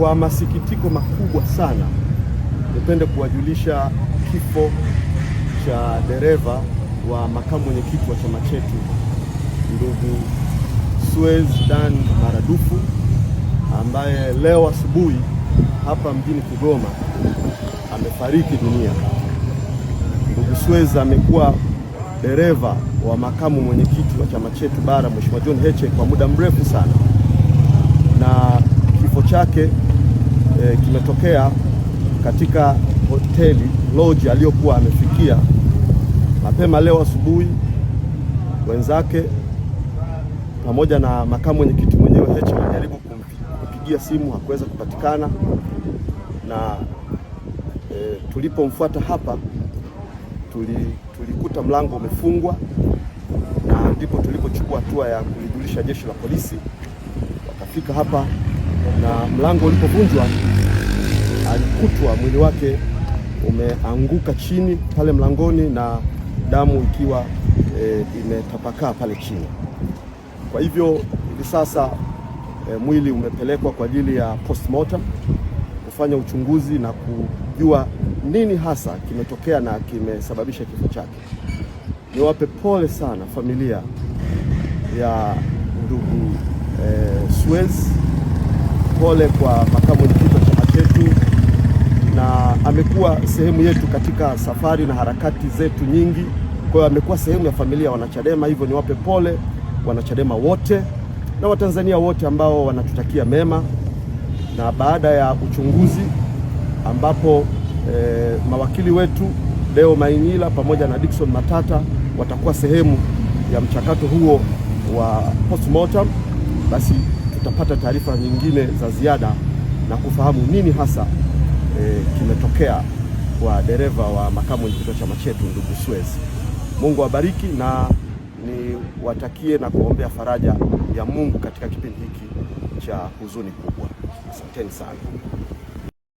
Kwa masikitiko makubwa sana, nipende kuwajulisha kifo cha dereva wa makamu mwenyekiti wa chama chetu ndugu Suez Dan Maradufu, ambaye leo asubuhi hapa mjini Kigoma amefariki dunia. Ndugu Suez amekuwa dereva wa makamu mwenyekiti wa chama chetu bara Mheshimiwa John Heche kwa muda mrefu sana, na kifo chake kimetokea katika hoteli lodge aliyokuwa amefikia mapema leo asubuhi. Wenzake pamoja na makamu mwenyekiti mwenyewe Heche walijaribu kumpigia simu, hakuweza kupatikana, na tulipomfuata hapa tulikuta mlango umefungwa, na ndipo tulipochukua hatua ya kulijulisha jeshi la polisi. Wakafika hapa na mlango ulipovunjwa, alikutwa mwili wake umeanguka chini pale mlangoni na damu ikiwa imetapakaa pale chini. Kwa hivyo hivi sasa mwili umepelekwa kwa ajili ya postmortem kufanya uchunguzi na kujua nini hasa kimetokea na kimesababisha kifo chake. Niwape pole sana familia ya ndugu Suez, pole kwa makamu mwenyekiti wa chama chetu, na amekuwa sehemu yetu katika safari na harakati zetu nyingi. Kwa hiyo amekuwa sehemu ya familia ya Wanachadema. Hivyo niwape pole Wanachadema wote na Watanzania wote ambao wanatutakia mema. Na baada ya uchunguzi ambapo mawakili wetu Deo Mainyila pamoja na Dickson Matata watakuwa sehemu ya mchakato huo wa postmortem, basi tutapata taarifa nyingine za ziada na kufahamu nini hasa kimetokea kwa dereva wa makamu mwenyekiti wa chama chetu ndugu Suez. Mungu awabariki na niwatakie na kuombea faraja ya Mungu katika kipindi hiki cha huzuni kubwa. Asanteni sana.